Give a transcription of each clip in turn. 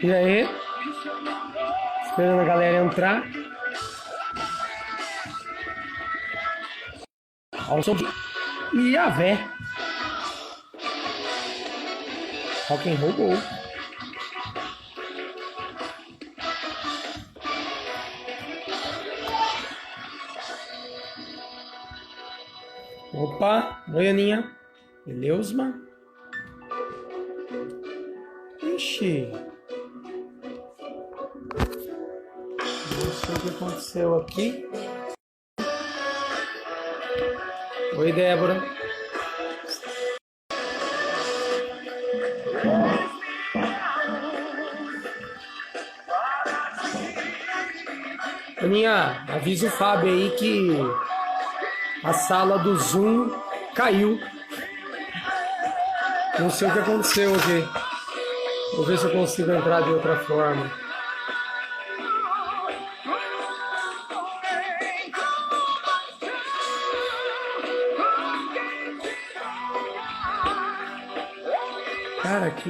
E aí? Esperando a galera entrar. Olha o som de Iavé. Rock and roll. Opa, Goianinha. Eleusma. Ixi. Não sei o que aconteceu aqui. Oi, Débora. Aninha, avisa o Fábio aí que a sala do Zoom caiu. Não sei o que aconteceu aqui. Vou ver se eu consigo entrar de outra forma. Cara, que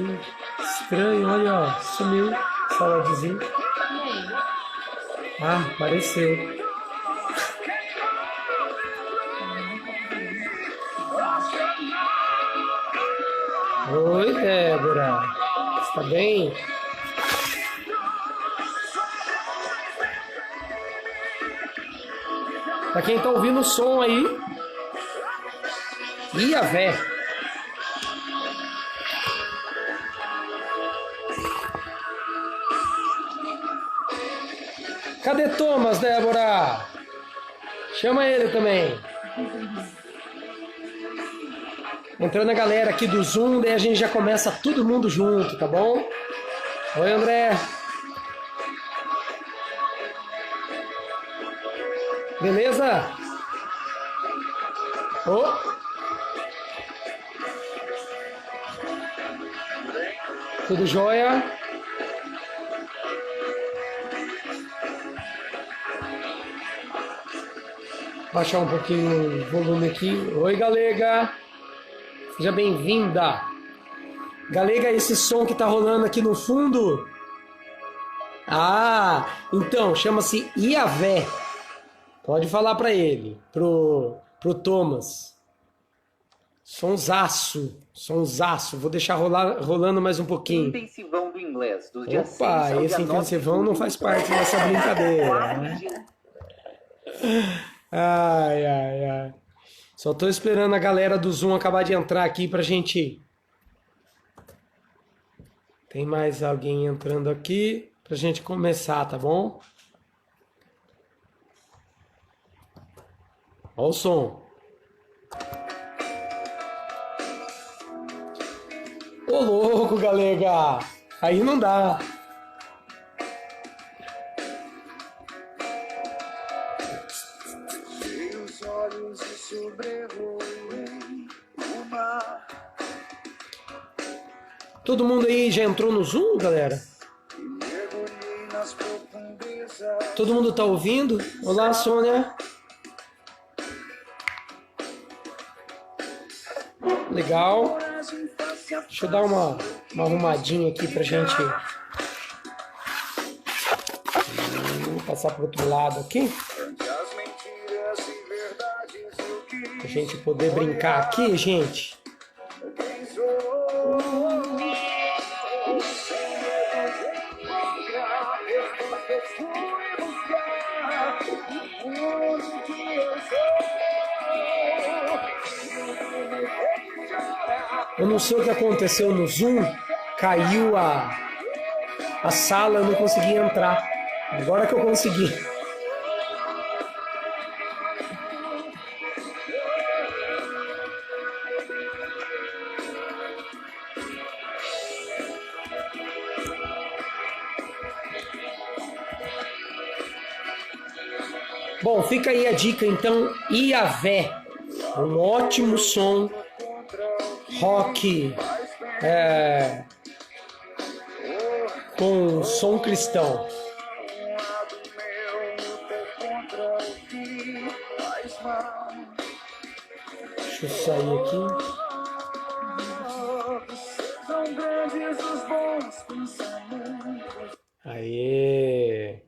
estranho. Olha, ó. Sumiu. Sala de Zoom. Ah, apareceu. Oi, Débora. Está bem? Pra quem tá ouvindo o som aí, Iavé. Cadê Thomas, Débora? Chama ele também. Entrando a galera aqui do Zoom, daí a gente já começa todo mundo junto, tá bom? Oi, André. Beleza? Oh. Tudo jóia? Baixar um pouquinho o volume aqui. Oi, Galega. Seja bem-vinda. Galega, esse som que tá rolando aqui no fundo. Ah, então, chama-se Iavé. Pode falar para ele, pro Thomas. Sonsaço. Vou deixar rolando mais um pouquinho. Intensivão do inglês, dos dias 6 Opa, ao esse dia 9 intensivão não faz parte dessa brincadeira, né? Ai. Só tô esperando a galera do Zoom acabar de entrar aqui pra gente... Tem mais alguém entrando aqui pra gente começar, tá bom? Olha o som. Ô louco, Galega! Aí não dá. Seus olhos e sobrevoem o mar. Todo mundo aí já entrou no Zoom, galera? E mergulhei nas profundezas. Todo mundo tá ouvindo? Olá, Sônia. Legal. Deixa eu dar uma arrumadinha aqui pra gente. Vou passar pro outro lado aqui. Pra gente poder brincar aqui, gente. Eu não sei o que aconteceu no Zoom, caiu a sala, eu não consegui entrar. Agora que eu consegui. Bom, fica aí a dica então, Iavé, um ótimo som, rock, com som cristão. Deixa eu sair aqui. São grandes os bons pensamentos. Aê!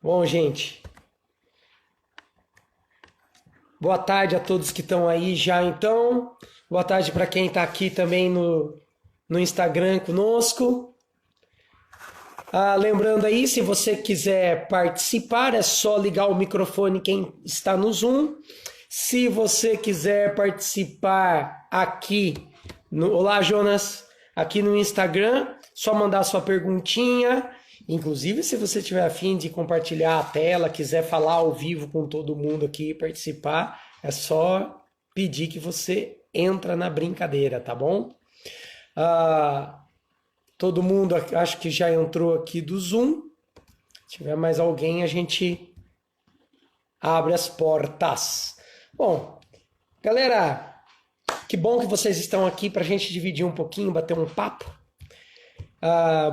Bom, gente, boa tarde a todos que estão aí já então. Boa tarde para quem está aqui também no Instagram conosco. Lembrando aí, se você quiser participar, é só ligar o microfone quem está no Zoom. Se você quiser participar aqui, olá Jonas, aqui no Instagram, só mandar sua perguntinha. Inclusive, se você tiver a fim de compartilhar a tela, quiser falar ao vivo com todo mundo aqui e participar, é só pedir que você entra na brincadeira, tá bom? Todo mundo acho que já entrou aqui do Zoom. Se tiver mais alguém, a gente abre as portas. Bom, galera, que bom que vocês estão aqui para a gente dividir um pouquinho, bater um papo.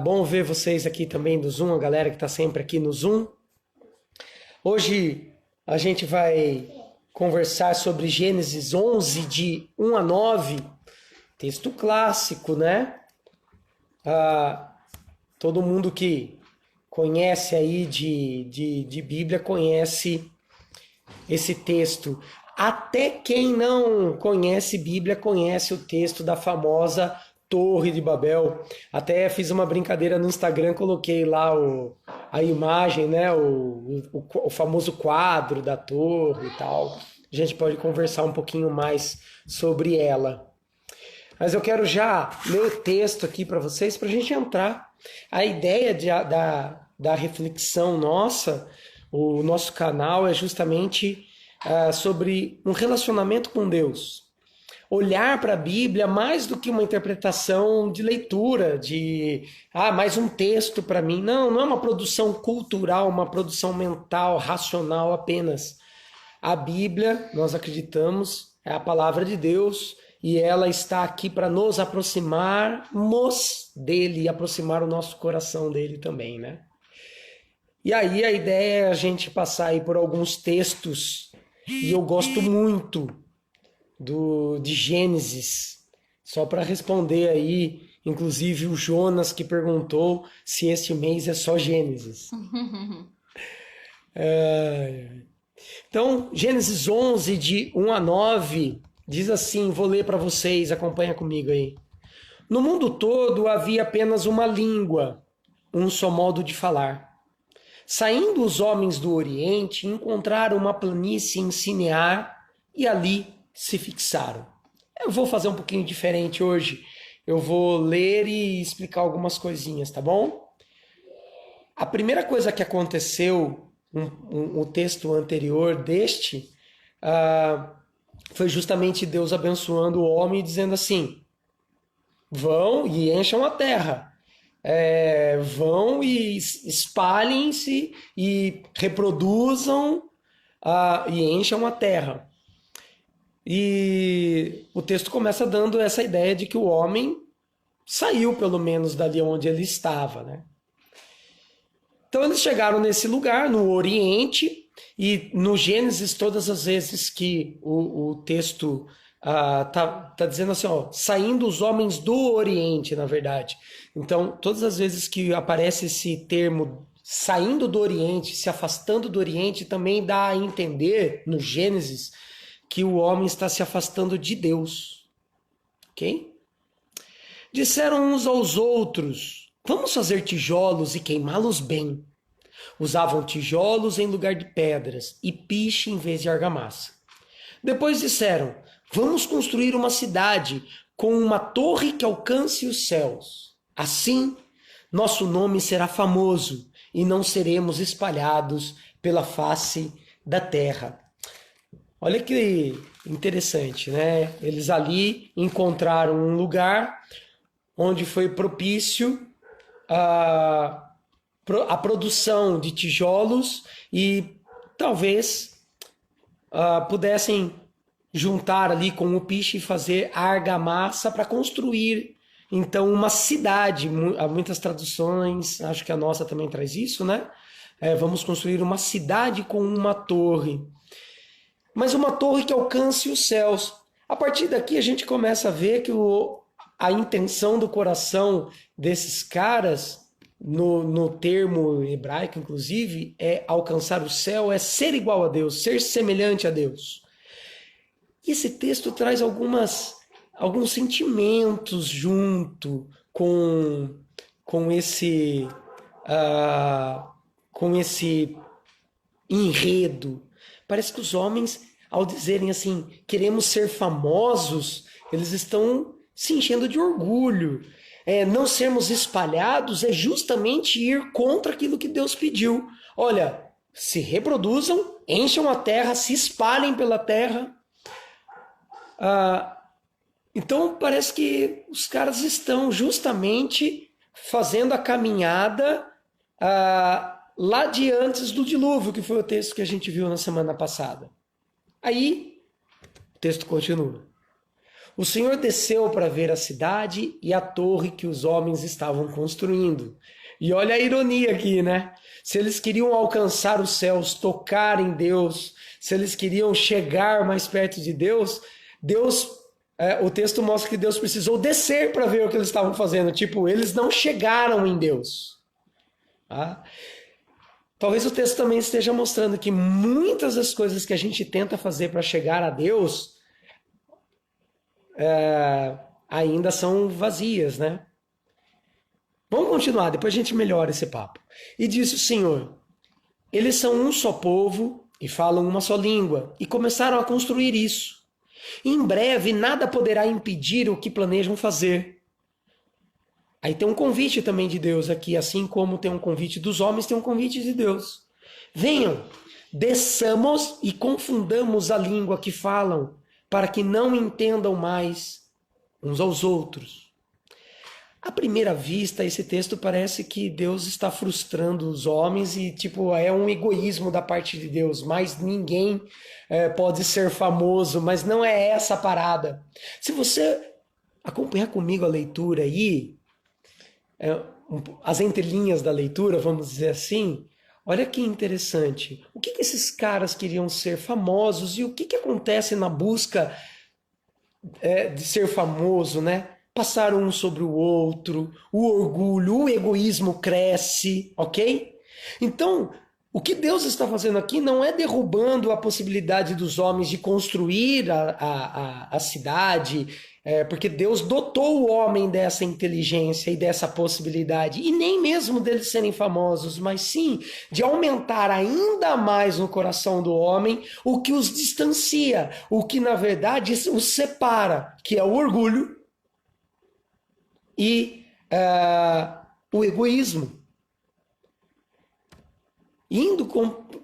Bom ver vocês aqui também do Zoom, a galera que está sempre aqui no Zoom. Hoje a gente vai conversar sobre Gênesis 11, de 1 a 9, texto clássico, né? Todo mundo que conhece aí de Bíblia conhece esse texto. Até quem não conhece Bíblia conhece o texto da famosa Torre de Babel. Até fiz uma brincadeira no Instagram, coloquei lá a imagem, né? O famoso quadro da torre e tal. A gente pode conversar um pouquinho mais sobre ela. Mas eu quero já ler o texto aqui para vocês, para a gente entrar. A ideia da reflexão nossa, o nosso canal, é justamente sobre um relacionamento com Deus. Olhar para a Bíblia mais do que uma interpretação de leitura, de mais um texto para mim. Não é uma produção cultural, uma produção mental, racional apenas. A Bíblia, nós acreditamos, é a palavra de Deus e ela está aqui para nos aproximarmos dele e aproximar o nosso coração dele também, né? E aí a ideia é a gente passar aí por alguns textos e eu gosto muito de Gênesis, só para responder aí, inclusive o Jonas que perguntou se este mês é só Gênesis. Então, Gênesis 11, de 1 a 9, diz assim, vou ler para vocês, acompanha comigo aí. No mundo todo havia apenas uma língua, um só modo de falar. Saindo os homens do Oriente, encontraram uma planície em Sinear e ali se fixaram. Eu vou fazer um pouquinho diferente hoje. Eu vou ler e explicar algumas coisinhas, tá bom? A primeira coisa que aconteceu, o texto anterior deste, foi justamente Deus abençoando o homem e dizendo assim, vão e encham a terra. Vão e espalhem-se e reproduzam e encham a terra. E o texto começa dando essa ideia de que o homem saiu pelo menos dali onde ele estava, né? Então eles chegaram nesse lugar, no Oriente, e no Gênesis, todas as vezes que o texto tá dizendo assim, saindo os homens do Oriente, na verdade. Então, todas as vezes que aparece esse termo saindo do Oriente, se afastando do Oriente, também dá a entender, no Gênesis, que o homem está se afastando de Deus. Ok? Disseram uns aos outros, vamos fazer tijolos e queimá-los bem. Usavam tijolos em lugar de pedras e piche em vez de argamassa. Depois disseram, vamos construir uma cidade com uma torre que alcance os céus. Assim, nosso nome será famoso e não seremos espalhados pela face da terra. Olha que interessante, né? Eles ali encontraram um lugar onde foi propício a produção de tijolos e talvez pudessem juntar ali com o piche e fazer argamassa para construir então uma cidade. Há muitas traduções, acho que a nossa também traz isso, né? Vamos construir uma cidade com uma torre, mas uma torre que alcance os céus. A partir daqui a gente começa a ver que a intenção do coração desses caras no termo hebraico, inclusive, é alcançar o céu, é ser igual a Deus, ser semelhante a Deus. E esse texto traz alguns sentimentos junto com esse enredo. Parece que os homens, ao dizerem assim, queremos ser famosos, eles estão se enchendo de orgulho. Não sermos espalhados é justamente ir contra aquilo que Deus pediu. Olha, se reproduzam, encham a terra, se espalhem pela terra. Então parece que os caras estão justamente fazendo a caminhada lá de antes do dilúvio, que foi o texto que a gente viu na semana passada. Aí, o texto continua. O Senhor desceu para ver a cidade e a torre que os homens estavam construindo. E olha a ironia aqui, né? Se eles queriam alcançar os céus, tocar em Deus, se eles queriam chegar mais perto de Deus, o texto mostra que Deus precisou descer para ver o que eles estavam fazendo. Tipo, eles não chegaram em Deus. Tá? Talvez o texto também esteja mostrando que muitas das coisas que a gente tenta fazer para chegar a Deus ainda são vazias, né? Vamos continuar, depois a gente melhora esse papo. E disse o Senhor: eles são um só povo e falam uma só língua, e começaram a construir isso. Em breve nada poderá impedir o que planejam fazer. Aí tem um convite também de Deus aqui, assim como tem um convite dos homens, tem um convite de Deus. Venham, desçamos e confundamos a língua que falam, para que não entendam mais uns aos outros. À primeira vista, esse texto parece que Deus está frustrando os homens e é um egoísmo da parte de Deus, mas ninguém pode ser famoso, mas não é essa a parada. Se você acompanhar comigo a leitura aí, as entrelinhas da leitura, vamos dizer assim, olha que interessante. O que esses caras queriam ser famosos e o que acontece na busca de ser famoso, né? Passar um sobre o outro, o orgulho, o egoísmo cresce, ok? Então, o que Deus está fazendo aqui não é derrubando a possibilidade dos homens de construir a cidade, porque Deus dotou o homem dessa inteligência e dessa possibilidade, e nem mesmo deles serem famosos, mas sim de aumentar ainda mais no coração do homem o que os distancia, o que na verdade os separa, que é o orgulho e o egoísmo. Indo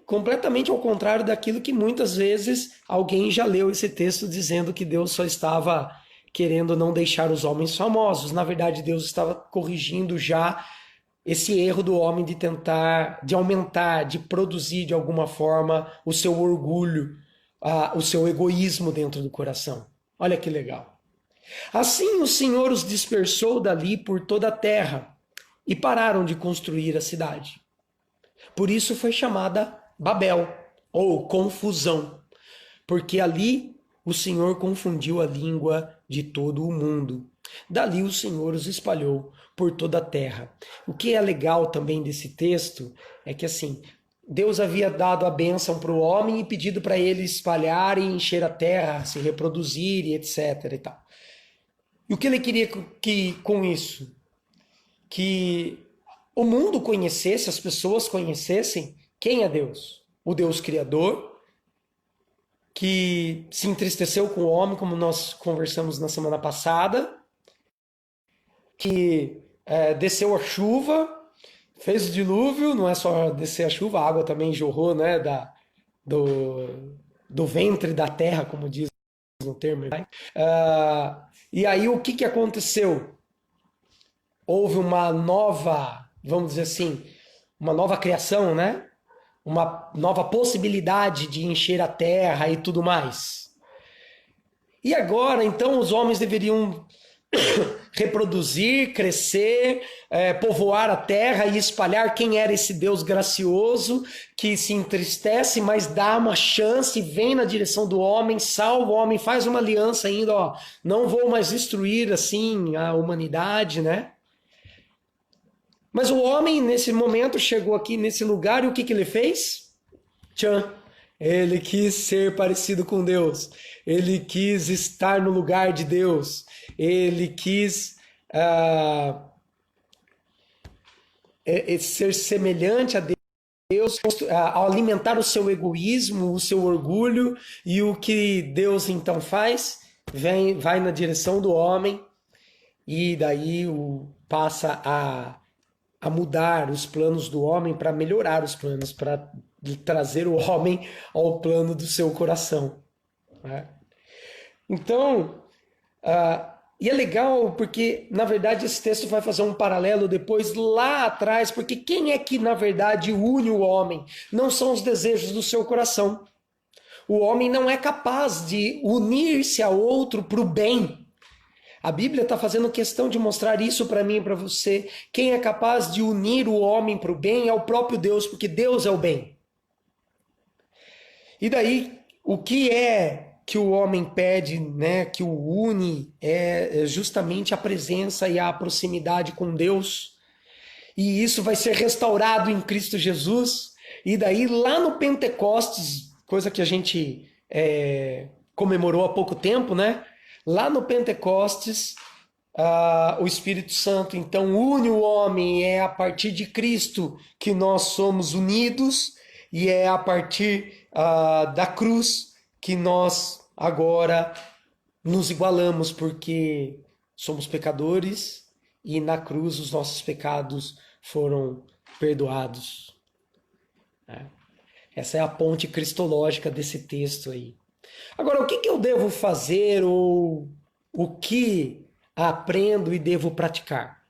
completamente ao contrário daquilo que muitas vezes alguém já leu esse texto dizendo que Deus só estava querendo não deixar os homens famosos. Na verdade, Deus estava corrigindo já esse erro do homem de tentar, de aumentar, de produzir de alguma forma o seu orgulho, o seu egoísmo dentro do coração. Olha que legal. Assim o Senhor os dispersou dali por toda a terra e pararam de construir a cidade. Por isso foi chamada Babel, ou confusão, porque ali o Senhor confundiu a língua de todo o mundo. Dali o Senhor os espalhou por toda a terra. O que é legal também desse texto é que assim, Deus havia dado a bênção para o homem e pedido para ele espalhar e encher a terra, se reproduzir e etc. E tal. E o que ele queria com isso? Que o mundo conhecesse, as pessoas conhecessem quem é Deus. O Deus Criador, que se entristeceu com o homem, como nós conversamos na semana passada, que desceu a chuva, fez o dilúvio, não é só descer a chuva, a água também jorrou, né, do ventre da terra, como diz no termo. E aí o que aconteceu? Houve uma nova, vamos dizer assim, uma nova criação, né? Uma nova possibilidade de encher a terra e tudo mais. E agora, então, os homens deveriam reproduzir, crescer, povoar a terra e espalhar quem era esse Deus gracioso que se entristece, mas dá uma chance, vem na direção do homem, salva o homem, faz uma aliança ainda, ó, não vou mais destruir assim a humanidade, né? Mas o homem, nesse momento, chegou aqui nesse lugar e o que que ele fez? Tchan! Ele quis ser parecido com Deus. Ele quis estar no lugar de Deus. Ele quis ser semelhante a Deus, ao alimentar o seu egoísmo, o seu orgulho. E o que Deus então faz? Vai na direção do homem e daí passa a mudar os planos do homem para melhorar os planos, para trazer o homem ao plano do seu coração. Né? Então, e é legal porque, na verdade, esse texto vai fazer um paralelo depois lá atrás, porque quem é que, na verdade, une o homem? Não são os desejos do seu coração. O homem não é capaz de unir-se a outro para o bem. A Bíblia está fazendo questão de mostrar isso para mim e para você. Quem é capaz de unir o homem para o bem é o próprio Deus, porque Deus é o bem. E daí, o que é que o homem pede, né, que o une, é justamente a presença e a proximidade com Deus. E isso vai ser restaurado em Cristo Jesus. E daí, lá no Pentecostes, coisa que a gente comemorou há pouco tempo, né? Lá no Pentecostes, o Espírito Santo então une o homem, é a partir de Cristo que nós somos unidos, e é a partir da cruz que nós agora nos igualamos, porque somos pecadores e na cruz os nossos pecados foram perdoados. Essa é a ponte cristológica desse texto aí. Agora, o que eu devo fazer ou o que aprendo e devo praticar?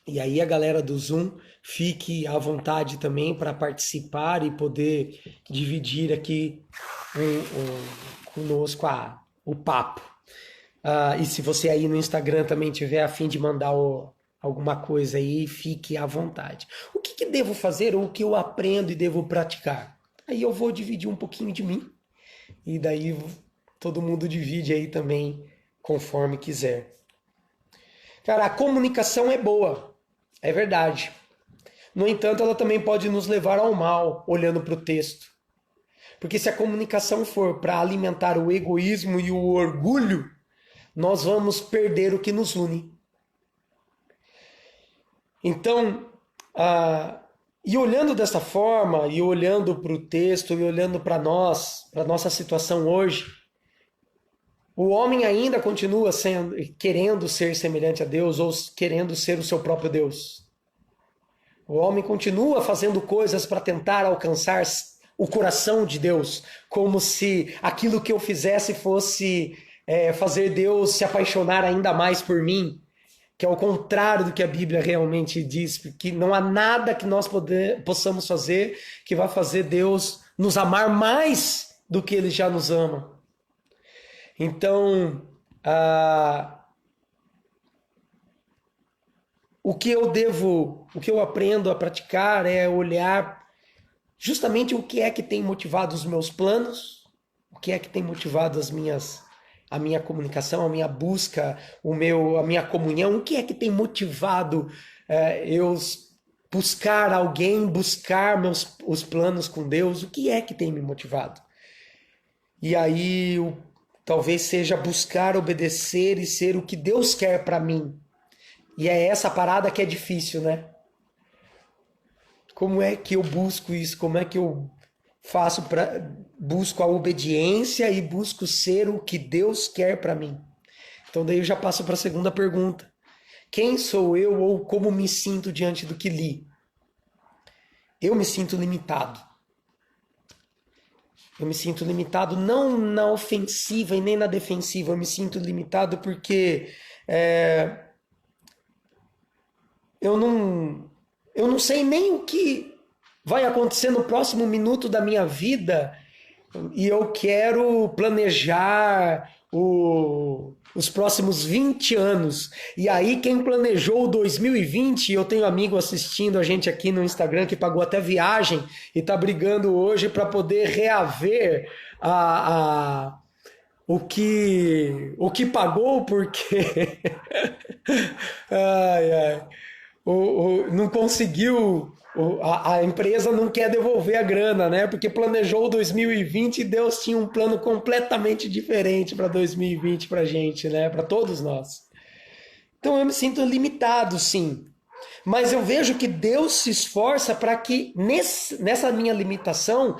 E aí a galera do Zoom fique à vontade também para participar e poder dividir aqui conosco o papo. E se você aí no Instagram também tiver a fim de mandar alguma coisa aí, fique à vontade. O que devo fazer ou o que eu aprendo e devo praticar? Aí eu vou dividir um pouquinho de mim. E daí todo mundo divide aí também conforme quiser. Cara, a comunicação é boa, é verdade. No entanto, ela também pode nos levar ao mal, olhando para o texto. Porque se a comunicação for para alimentar o egoísmo e o orgulho, nós vamos perder o que nos une. Então, e olhando dessa forma, e olhando para o texto, e olhando para nós, para a nossa situação hoje, o homem ainda continua querendo ser semelhante a Deus, ou querendo ser o seu próprio Deus. O homem continua fazendo coisas para tentar alcançar o coração de Deus, como se aquilo que eu fizesse fosse fazer Deus se apaixonar ainda mais por mim, que é o contrário do que a Bíblia realmente diz, porque não há nada que nós possamos fazer que vai fazer Deus nos amar mais do que Ele já nos ama. Então, o que eu aprendo a praticar é olhar justamente o que é que tem motivado os meus planos, o que é que tem motivado a minha comunicação, a minha busca, a minha comunhão, o que é que tem motivado eu buscar alguém, buscar os planos com Deus, o que é que tem me motivado? E aí, talvez seja buscar, obedecer e ser o que Deus quer para mim. E é essa parada que é difícil, né? Como é que eu busco isso? Como é que eu busco a obediência e busco ser o que Deus quer para mim? Então daí eu já passo para a segunda pergunta. Quem sou eu ou como me sinto diante do que li? Eu me sinto limitado. Eu me sinto limitado não na ofensiva e nem na defensiva. Eu me sinto limitado porque eu não sei nem o que vai acontecer no próximo minuto da minha vida e eu quero planejar os próximos 20 anos. E aí quem planejou o 2020, eu tenho amigo assistindo a gente aqui no Instagram que pagou até viagem e tá brigando hoje para poder reaver o que pagou, porque não conseguiu, a empresa não quer devolver a grana, né? Porque planejou 2020 e Deus tinha um plano completamente diferente para 2020 para a gente, né? Para todos nós. Então eu me sinto limitado, sim. Mas eu vejo que Deus se esforça para que nessa minha limitação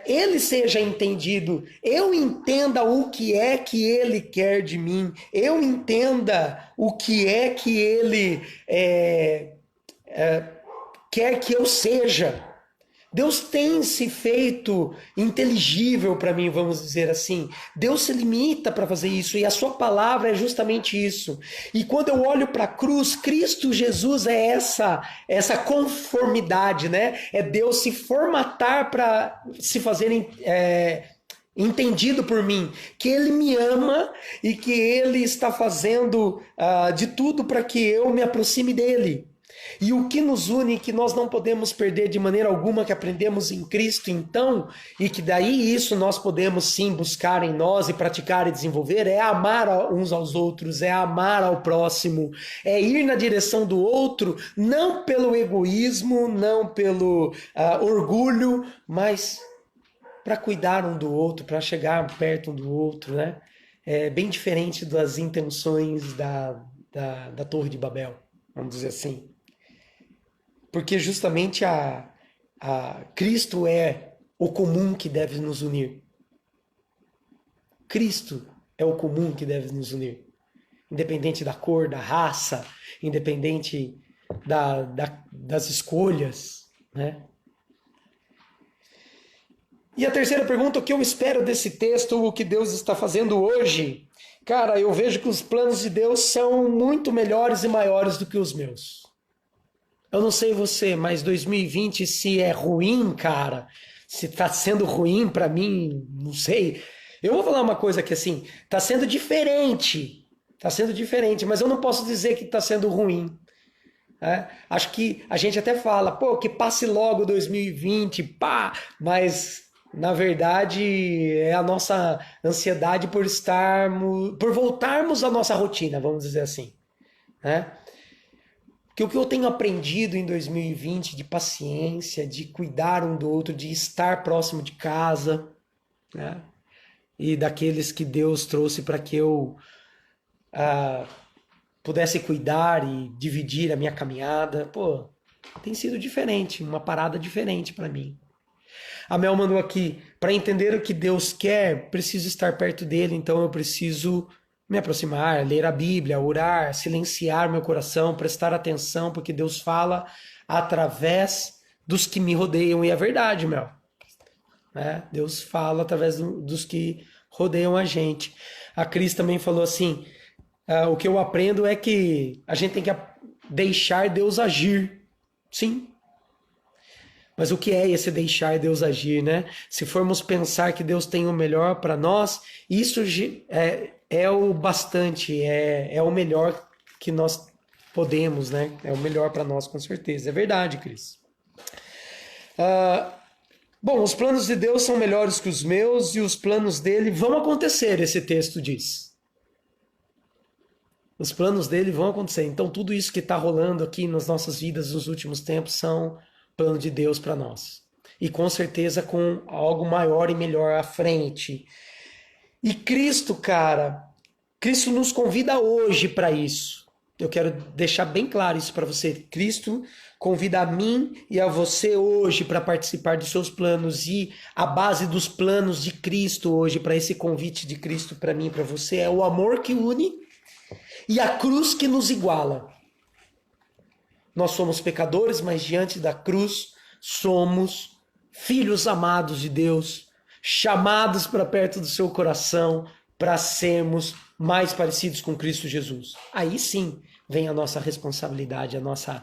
ele seja entendido, eu entenda o que é que ele quer de mim, eu entenda o que é que ele quer que eu seja. Deus tem se feito inteligível para mim, vamos dizer assim. Deus se limita para fazer isso e a sua palavra é justamente isso. E quando eu olho para a cruz, Cristo Jesus é essa conformidade, né? É Deus se formatar para se fazer entendido por mim, que Ele me ama e que Ele está fazendo de tudo para que eu me aproxime dEle. E o que nos une, que nós não podemos perder de maneira alguma, que aprendemos em Cristo, então, e que daí isso nós podemos sim buscar em nós e praticar e desenvolver, é amar uns aos outros, é amar ao próximo, é ir na direção do outro, não pelo egoísmo, não pelo orgulho, mas para cuidar um do outro, para chegar perto um do outro, né? É bem diferente das intenções da Torre de Babel, vamos dizer assim. Porque justamente Cristo é o comum que deve nos unir. Cristo é o comum que deve nos unir. Independente da cor, da raça, independente das escolhas, né? E a terceira pergunta, o que eu espero desse texto, o que Deus está fazendo hoje? Cara, eu vejo que os planos de Deus são muito melhores e maiores do que os meus. Eu não sei você, mas 2020 se é ruim, cara, se tá sendo ruim pra mim, não sei. Eu vou falar uma coisa que assim, tá sendo diferente, mas eu não posso dizer que tá sendo ruim. Acho que a gente até fala, pô, que passe logo 2020, pá, mas na verdade é a nossa ansiedade por voltarmos à nossa rotina, vamos dizer assim, né? Porque o que eu tenho aprendido em 2020 de paciência, de cuidar um do outro, de estar próximo de casa, né? E daqueles que Deus trouxe para que eu pudesse cuidar e dividir a minha caminhada, pô, tem sido diferente, uma parada diferente para mim. A Mel mandou aqui, para entender o que Deus quer, preciso estar perto dele, então eu preciso me aproximar, ler a Bíblia, orar, silenciar meu coração, prestar atenção, porque Deus fala através dos que me rodeiam. E é verdade, Mel. Deus fala através dos que rodeiam a gente. A Cris também falou assim, o que eu aprendo é que a gente tem que deixar Deus agir. Sim. Mas o que é esse deixar Deus agir, né? Se formos pensar que Deus tem o melhor para nós, isso é o bastante, é o melhor que nós podemos, né? É o melhor para nós, com certeza. É verdade, Cris. Bom, os planos de Deus são melhores que os meus e os planos dele vão acontecer, esse texto diz. Os planos dele vão acontecer. Então, tudo isso que está rolando aqui nas nossas vidas nos últimos tempos são plano de Deus para nós. E com certeza com algo maior e melhor à frente. E Cristo, cara, Cristo nos convida hoje para isso. Eu quero deixar bem claro isso para você. Cristo convida a mim e a você hoje para participar dos seus planos. E a base dos planos de Cristo hoje, para esse convite de Cristo para mim e para você, é o amor que une e a cruz que nos iguala. Nós somos pecadores, mas diante da cruz somos filhos amados de Deus, chamados para perto do seu coração, para sermos mais parecidos com Cristo Jesus. Aí sim vem a nossa responsabilidade, a nossa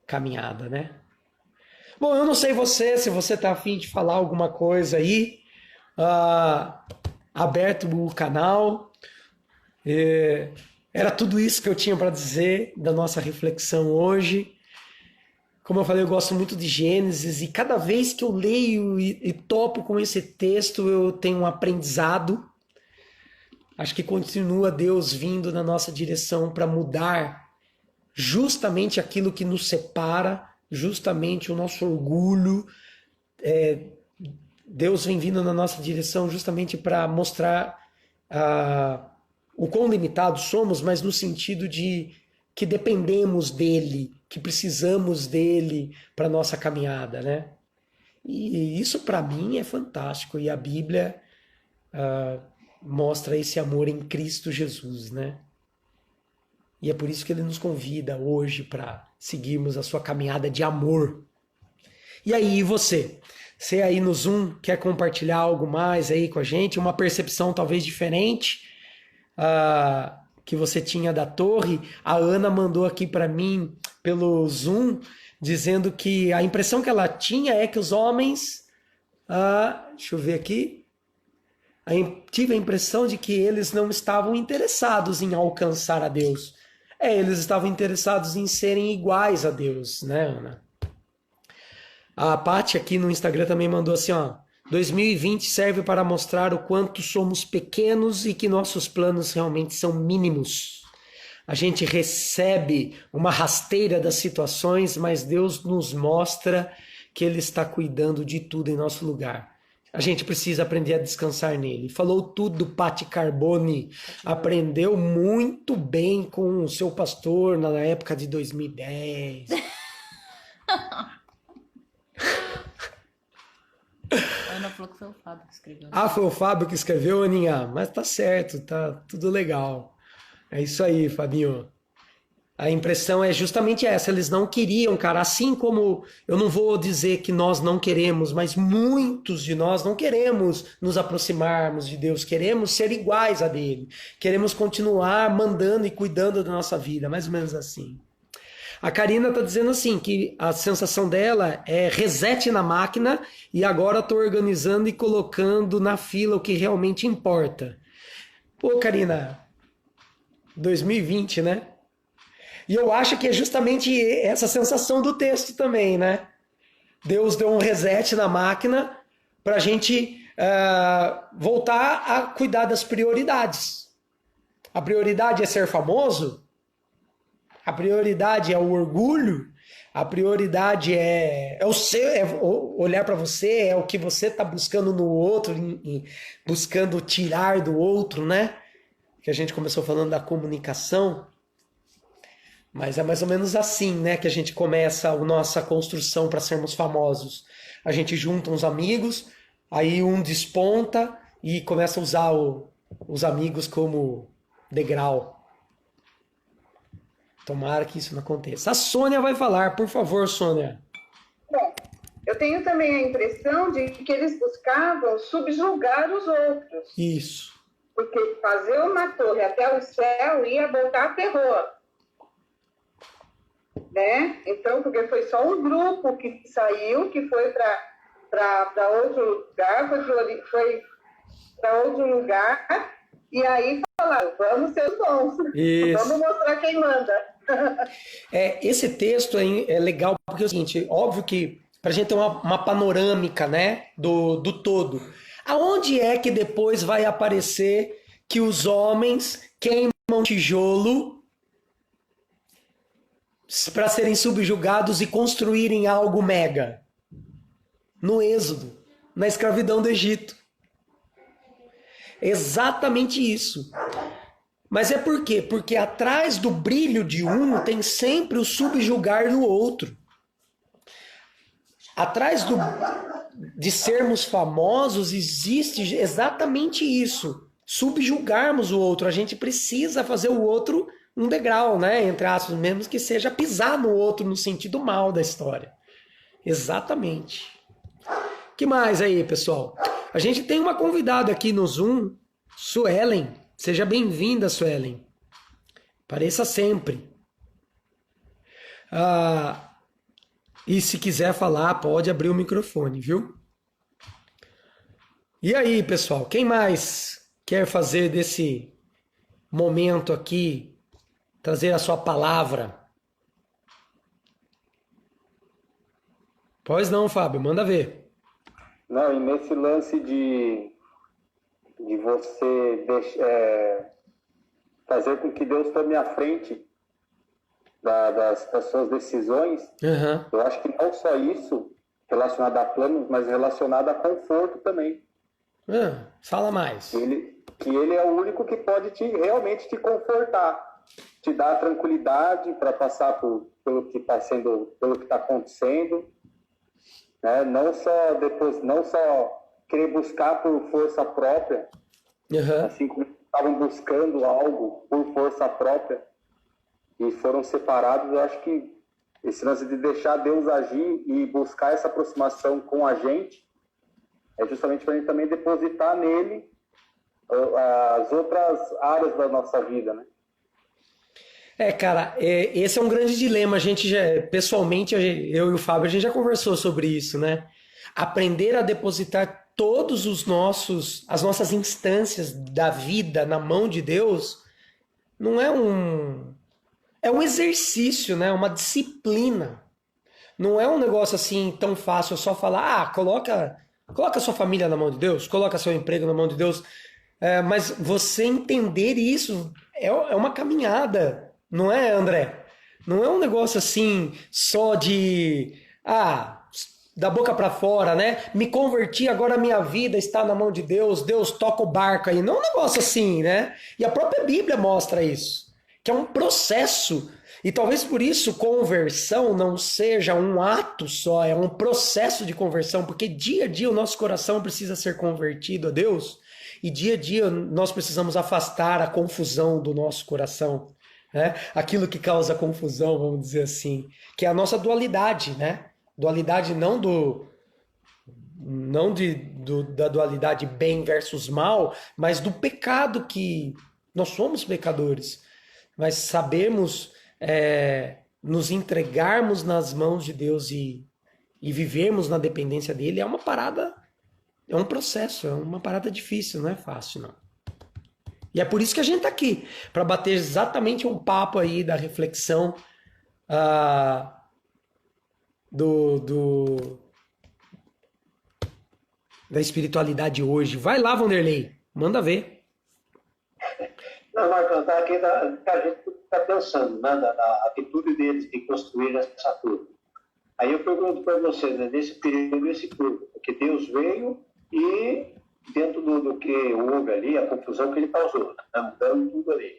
caminhada, né? Bom, eu não sei se você está a fim de falar alguma coisa aí, aberto o canal. Era tudo isso que eu tinha para dizer da nossa reflexão hoje. Como eu falei, eu gosto muito de Gênesis e cada vez que eu leio e topo com esse texto, eu tenho um aprendizado. Acho que continua Deus vindo na nossa direção para mudar justamente aquilo que nos separa, justamente o nosso orgulho. Deus vem vindo na nossa direção justamente para mostrar o quão limitados somos, mas no sentido de que dependemos dele, que precisamos dele para nossa caminhada, né? E isso para mim é fantástico, e a Bíblia mostra esse amor em Cristo Jesus, né? E é por isso que ele nos convida hoje para seguirmos a sua caminhada de amor. E aí, você? Você aí no Zoom quer compartilhar algo mais aí com a gente? Uma percepção talvez diferente que você tinha da torre? A Ana mandou aqui para mim pelo Zoom, dizendo que a impressão que ela tinha é que os homens... deixa eu ver aqui. Tive a impressão de que eles não estavam interessados em alcançar a Deus. Eles estavam interessados em serem iguais a Deus, né, Ana? A Paty aqui no Instagram também mandou assim, 2020 serve para mostrar o quanto somos pequenos e que nossos planos realmente são mínimos. A gente recebe uma rasteira das situações, mas Deus nos mostra que Ele está cuidando de tudo em nosso lugar. A gente precisa aprender a descansar nele. Falou tudo, Paty Carboni. Aprendeu muito bem com o seu pastor na época de 2010. A Ana falou que foi o Fábio que escreveu. Foi o Fábio que escreveu, Aninha? Mas tá certo, tá tudo legal. É isso aí, Fabinho. A impressão é justamente essa, eles não queriam, cara, assim como eu não vou dizer que nós não queremos, mas muitos de nós não queremos nos aproximarmos de Deus, queremos ser iguais a dele, queremos continuar mandando e cuidando da nossa vida, mais ou menos assim. A Karina tá dizendo assim, que a sensação dela é reset na máquina e agora tô organizando e colocando na fila o que realmente importa. Pô, Karina, 2020, né? E eu acho que é justamente essa sensação do texto também, né? Deus deu um reset na máquina para a gente voltar a cuidar das prioridades. A prioridade é ser famoso? A prioridade é o orgulho? A prioridade é olhar para você, é o que você está buscando no outro, buscando tirar do outro, né? Que a gente começou falando da comunicação. Mas é mais ou menos assim, né, que a gente começa a nossa construção para sermos famosos. A gente junta uns amigos, aí um desponta e começa a usar os amigos como degrau. Tomara que isso não aconteça. A Sônia vai falar, por favor, Sônia. Bom, eu tenho também a impressão de que eles buscavam subjugar os outros. Isso. Porque fazer uma torre até o céu ia voltar terror. Né? Então, porque foi só um grupo que saiu, que foi para outro lugar, foi para outro lugar, e aí falaram, vamos ser os bons, vamos mostrar quem manda. Esse texto é legal, porque é o seguinte, óbvio que para a gente ter uma panorâmica, né, do todo, aonde é que depois vai aparecer que os homens queimam tijolo para serem subjugados e construírem algo mega? No Êxodo, na escravidão do Egito. Exatamente isso. Mas é por quê? Porque atrás do brilho de um tem sempre o subjugar do outro. Atrás de sermos famosos existe exatamente isso. Subjugarmos o outro. A gente precisa fazer o outro um degrau, né? Entre aspas, mesmo que seja pisar no outro no sentido mal da história. Exatamente. Que mais aí, pessoal? A gente tem uma convidada aqui no Zoom, Suelen. Seja bem-vinda, Suelen. Apareça sempre. E se quiser falar, pode abrir o microfone, viu? E aí, pessoal? Quem mais quer fazer desse momento aqui, trazer a sua palavra? Pois não, Fábio, manda ver. Não, e nesse lance de você fazer com que Deus tome a frente das suas decisões, Aham. eu acho que não só isso relacionado a planos, mas relacionado a conforto também. Fala mais. Que ele é o único que pode realmente te confortar, te dar tranquilidade para passar pelo que está acontecendo, né? Não só querer buscar por força própria, Aham. assim como estavam buscando algo por força própria e foram separados. Eu acho que esse lance de deixar Deus agir e buscar essa aproximação com a gente é justamente para a gente também depositar nele as outras áreas da nossa vida, né? Cara, esse é um grande dilema. A gente pessoalmente, eu e o Fábio, a gente já conversou sobre isso, né? Aprender a depositar todos as nossas instâncias da vida na mão de Deus não é um exercício, né? Uma disciplina. Não é um negócio assim tão fácil só falar, coloca sua família na mão de Deus, coloca seu emprego na mão de Deus. Mas você entender isso é uma caminhada, não é, André? Não é um negócio assim só de da boca para fora, né? Me converti, agora a minha vida está na mão de Deus, Deus toca o barco aí. Não é um negócio assim, né? E a própria Bíblia mostra isso, que é um processo. E talvez por isso conversão não seja um ato só, é um processo de conversão, porque dia a dia o nosso coração precisa ser convertido a Deus, e dia a dia nós precisamos afastar a confusão do nosso coração, né? Aquilo que causa confusão, vamos dizer assim, que é a nossa dualidade, né? Dualidade da dualidade bem versus mal, mas do pecado, que nós somos pecadores, mas sabemos nos entregarmos nas mãos de Deus e vivermos na dependência dele. É uma parada, é um processo, é uma parada difícil, não é fácil não. E é por isso que a gente tá aqui, para bater exatamente um papo aí da reflexão da espiritualidade hoje. Vai lá, Vanderlei, manda ver. Não, Marcão, tá aqui a gente está pensando, né, da atitude deles de construir essa turma. Aí eu pergunto para você, né, nesse período, esse turma, porque Deus veio e dentro do que houve ali, a confusão que ele causou, né, mudando tudo ali.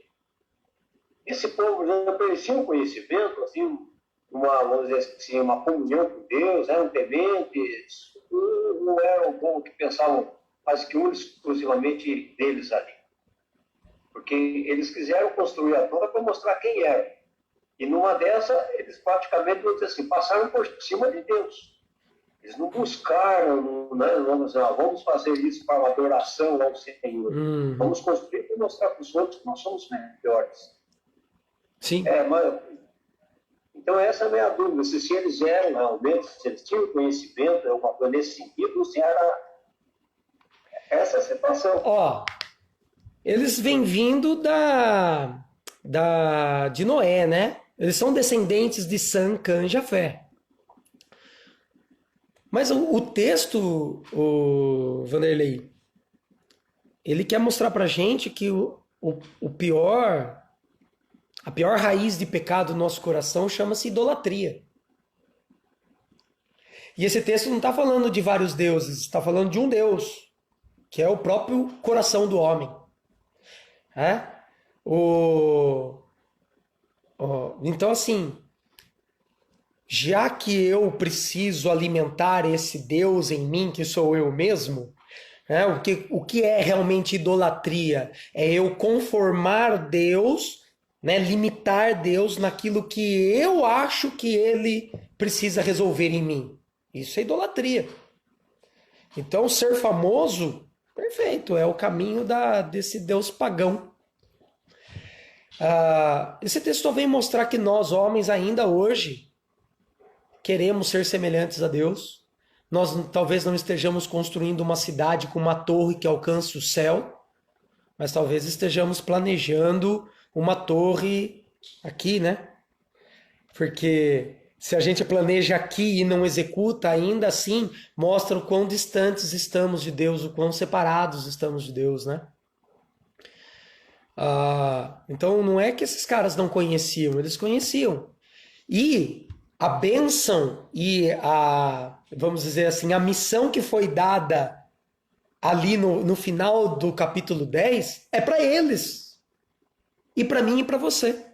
Esse povo já parecia um conhecimento, assim, vamos dizer assim, uma comunhão com Deus, eram tementes, não eram um povo que pensavam quase que exclusivamente deles ali. Porque eles quiseram construir a torre para mostrar quem era. E numa dessa, eles praticamente, vamos dizer assim, passaram por cima de Deus. Eles não buscaram, né, vamos fazer isso para uma adoração ao Senhor. Vamos construir para mostrar para os outros que nós somos melhores. Sim. Então essa é a minha dúvida, se eles eram realmente, se eles tinham conhecimento, alguma coisa nesse sentido, se era essa a situação. Eles vêm vindo de Noé, né? Eles são descendentes de Sam, Cã e Jafé. Mas o texto, o Vanderlei, ele quer mostrar pra gente que a pior raiz de pecado do nosso coração chama-se idolatria. E esse texto não está falando de vários deuses, está falando de um Deus, que é o próprio coração do homem. Então, assim, já que eu preciso alimentar esse Deus em mim, que sou eu mesmo, o que é realmente idolatria? É eu conformar Deus, né, limitar Deus naquilo que eu acho que ele precisa resolver em mim. Isso é idolatria. Então, ser famoso, perfeito, é o caminho desse Deus pagão. Esse texto vem mostrar que nós, homens, ainda hoje, queremos ser semelhantes a Deus. Nós talvez não estejamos construindo uma cidade com uma torre que alcance o céu, mas talvez estejamos planejando uma torre aqui, né? Porque se a gente planeja aqui e não executa, ainda assim mostra o quão distantes estamos de Deus, o quão separados estamos de Deus, né? Então não é que esses caras não conheciam, eles conheciam. E a bênção e vamos dizer assim, a missão que foi dada ali no final do capítulo 10 é para eles. E para mim e para você.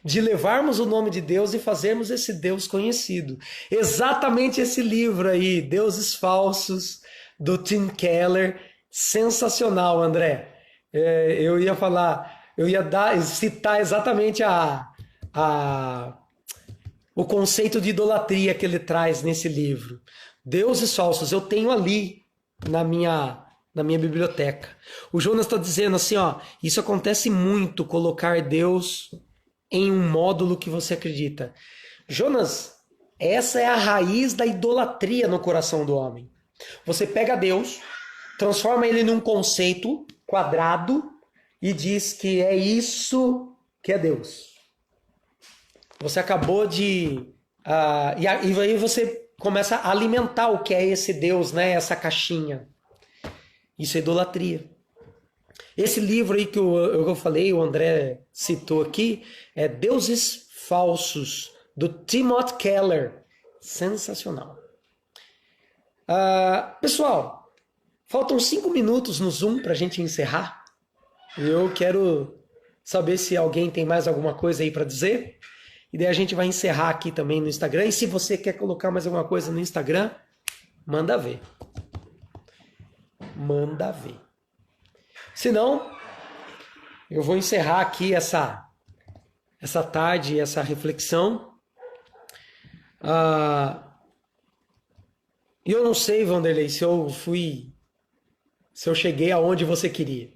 De levarmos o nome de Deus e fazermos esse Deus conhecido. Exatamente esse livro aí, Deuses Falsos, do Tim Keller. Sensacional, André. Eu ia citar exatamente o conceito de idolatria que ele traz nesse livro. Deuses Falsos, eu tenho ali na minha biblioteca. O Jonas está dizendo assim, ó, isso acontece muito, colocar Deus em um módulo que você acredita. Jonas, essa é a raiz da idolatria no coração do homem. Você pega Deus, transforma ele num conceito quadrado e diz que é isso que é Deus. Você acabou de... e aí você começa a alimentar o que é esse Deus, né? Essa caixinha. Isso é idolatria. Esse livro aí que eu falei, o André citou aqui, é Deuses Falsos, do Timothy Keller. Sensacional. Pessoal, faltam 5 minutos no Zoom para a gente encerrar. Eu quero saber se alguém tem mais alguma coisa aí para dizer. E daí a gente vai encerrar aqui também no Instagram. E se você quer colocar mais alguma coisa no Instagram, manda ver. Manda ver. Se não, eu vou encerrar aqui essa tarde, essa reflexão. E eu não sei, Vanderlei, se eu cheguei aonde você queria.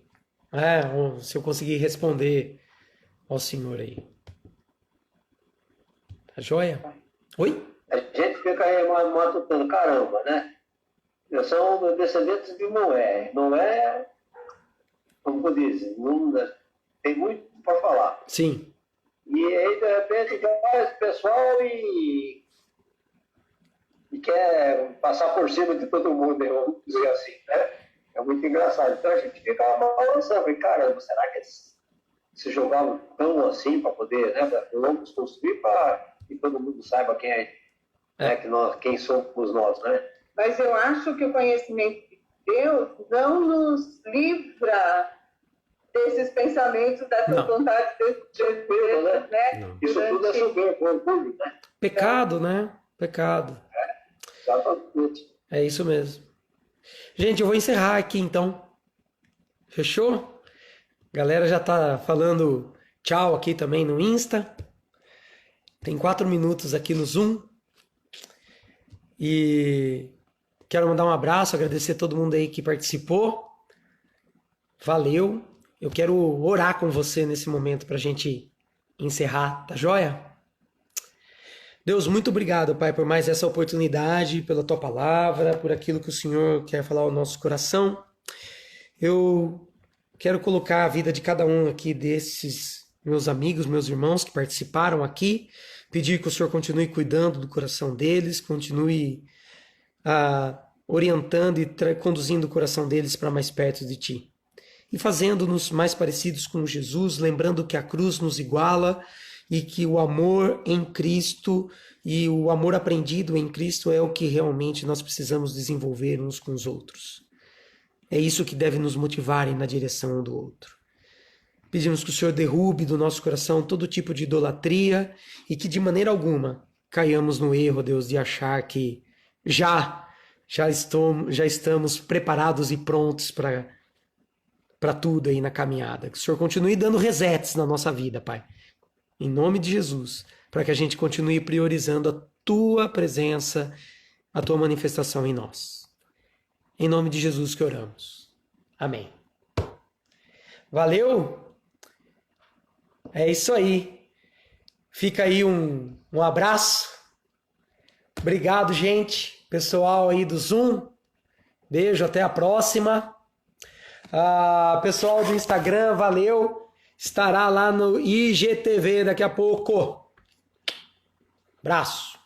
Ou se eu consegui responder ao senhor aí. Tá joia? Oi? A gente fica aí matutando, caramba, né? Eu sou descendentes de Noé. Noé, como dizem, tem muito para falar. Sim. E aí, de repente, vai esse pessoal e quer passar por cima de todo mundo, vamos dizer assim, né? É muito engraçado. Então a gente fica balançando, e caramba, será que eles se jogavam tão assim para poder, né? Vamos construir para que todo mundo saiba quem é. Né, quem somos nós, né? Mas eu acho que o conhecimento de Deus não nos livra desses pensamentos, dessas vontades, desses desejos, né? Isso tudo é soberbo, orgulho, né? Pecado, né? Pecado. Exatamente. É isso mesmo. Gente, eu vou encerrar aqui então. Fechou? A galera já tá falando tchau aqui também no Insta. Tem 4 minutos aqui no Zoom. E quero mandar um abraço, agradecer a todo mundo aí que participou. Valeu. Eu quero orar com você nesse momento pra gente encerrar, tá joia? Deus, muito obrigado, Pai, por mais essa oportunidade, pela Tua palavra, por aquilo que o Senhor quer falar ao nosso coração. Eu quero colocar a vida de cada um aqui desses meus amigos, meus irmãos que participaram aqui, pedir que o Senhor continue cuidando do coração deles, continue orientando e conduzindo o coração deles para mais perto de Ti. E fazendo-nos mais parecidos com Jesus, lembrando que a cruz nos iguala e que o amor em Cristo e o amor aprendido em Cristo é o que realmente nós precisamos desenvolver uns com os outros. É isso que deve nos motivar na direção um do outro. Pedimos que o Senhor derrube do nosso coração todo tipo de idolatria e que de maneira alguma caiamos no erro, Deus, de achar que já estamos preparados e prontos para tudo aí na caminhada. Que o Senhor continue dando resets na nossa vida, Pai. Em nome de Jesus, para que a gente continue priorizando a Tua presença, a Tua manifestação em nós. Em nome de Jesus que oramos. Amém. Valeu! É isso aí. Fica aí um abraço. Obrigado, gente. Pessoal aí do Zoom. Beijo, até a próxima. Pessoal do Instagram, valeu. Estará lá no IGTV daqui a pouco. Abraço.